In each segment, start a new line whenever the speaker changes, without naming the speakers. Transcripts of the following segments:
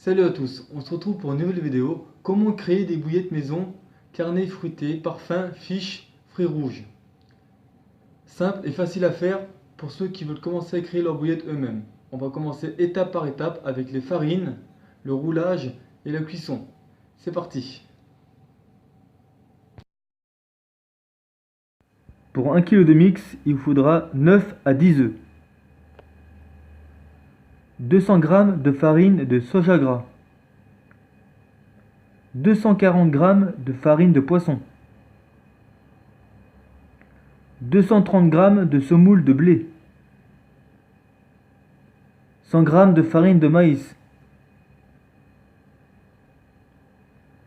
Salut à tous, on se retrouve pour une nouvelle vidéo. Comment créer des bouillettes maison, carnet fruité, parfum, fiches, fruits rouges. Simple et facile à faire pour ceux qui veulent commencer à créer leurs bouillettes eux-mêmes. On va commencer étape par étape avec les farines, le roulage et la cuisson. C'est parti. Pour 1 kg de mix, il vous faudra 9 à 10 œufs, 200 g de farine de soja gras, 240 g de farine de poisson, 230 g de semoule de blé, 100 g de farine de maïs,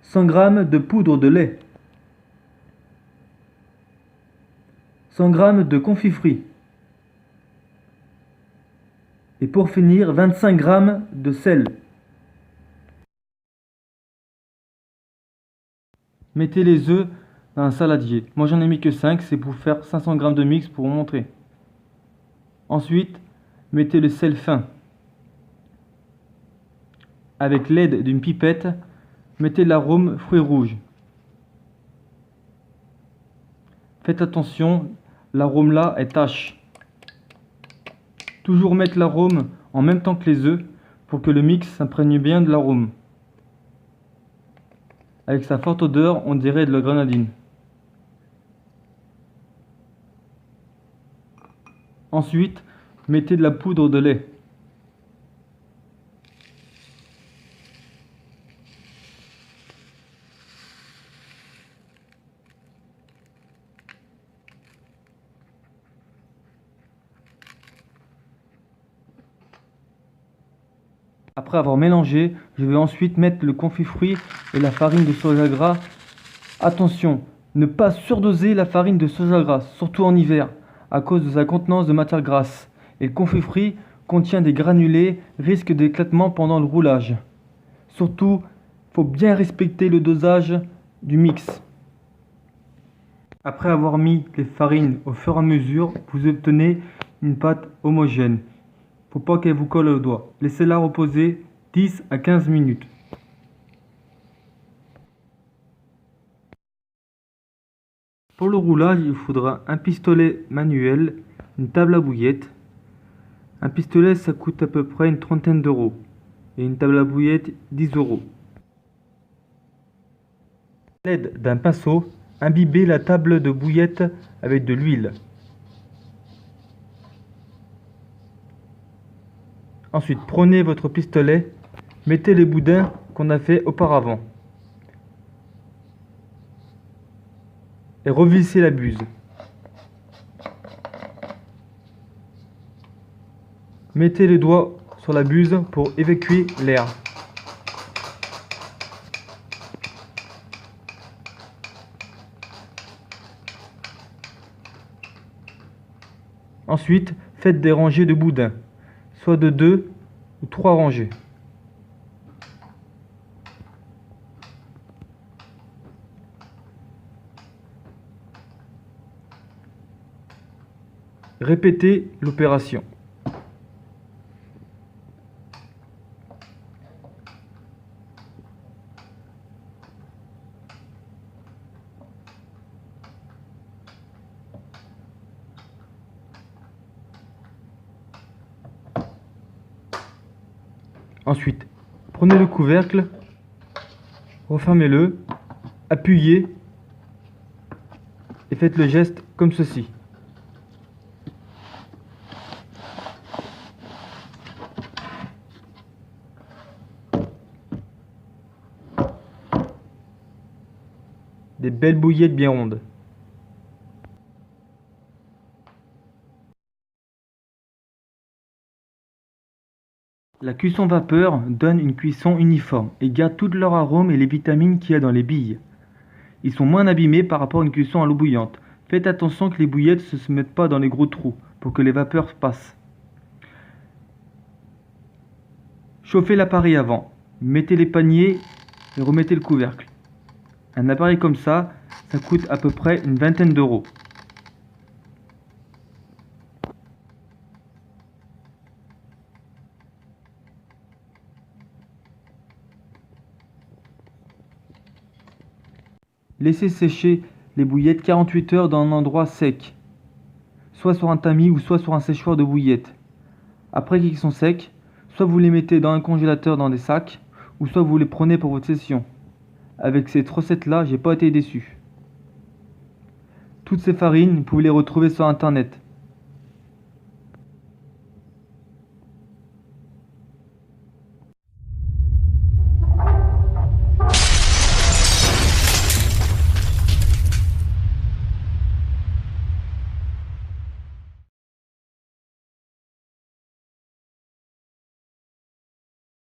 100 g de poudre de lait, 100 g de confit fruit et pour finir 25 g de sel. Mettez les œufs dans un saladier. Moi j'en ai mis que 5, c'est pour faire 500 g de mix pour vous montrer. Ensuite, mettez le sel fin. Avec l'aide d'une pipette, mettez l'arôme fruits rouges. Faites attention, l'arôme là est tache. Toujours mettre l'arôme en même temps que les œufs pour que le mix s'imprègne bien de l'arôme. Avec sa forte odeur, on dirait de la grenadine. Ensuite, mettez de la poudre de lait. Après avoir mélangé, je vais ensuite mettre le confit fruit et la farine de soja gras. Attention, ne pas surdoser la farine de soja gras, surtout en hiver, à cause de sa contenance de matière grasse. Et le confit fruit contient des granulés, risque d'éclatement pendant le roulage. Surtout, il faut bien respecter le dosage du mix. Après avoir mis les farines au fur et à mesure, vous obtenez une pâte homogène. Faut pas qu'elle vous colle au doigt. Laissez-la reposer 10 à 15 minutes. Pour le roulage, il faudra un pistolet manuel, une table à bouillettes. Un pistolet, ça coûte à peu près une trentaine d'euros. Et une table à bouillettes, 10 euros. À l'aide d'un pinceau, imbibez la table de bouillettes avec de l'huile. Ensuite, prenez votre pistolet, mettez les boudins qu'on a fait auparavant et revissez la buse. Mettez les doigts sur la buse pour évacuer l'air. Ensuite, faites des rangées de boudins, soit de 2 ou 3 rangées. Répétez l'opération. Ensuite, prenez le couvercle, refermez-le, appuyez et faites le geste comme ceci. Des belles bouillettes bien rondes. La cuisson vapeur donne une cuisson uniforme et garde tout leur arôme et les vitamines qu'il y a dans les billes. Ils sont moins abîmés par rapport à une cuisson à l'eau bouillante. Faites attention que les bouillettes ne se mettent pas dans les gros trous pour que les vapeurs passent. Chauffez l'appareil avant, mettez les paniers et remettez le couvercle. Un appareil comme ça coûte à peu près une vingtaine d'euros. Laissez sécher les bouillettes 48 heures dans un endroit sec, soit sur un tamis ou soit sur un séchoir de bouillettes. Après qu'ils sont secs, soit vous les mettez dans un congélateur dans des sacs, ou soit vous les prenez pour votre session. Avec cette recette-là, j'ai pas été déçu. Toutes ces farines, vous pouvez les retrouver sur internet.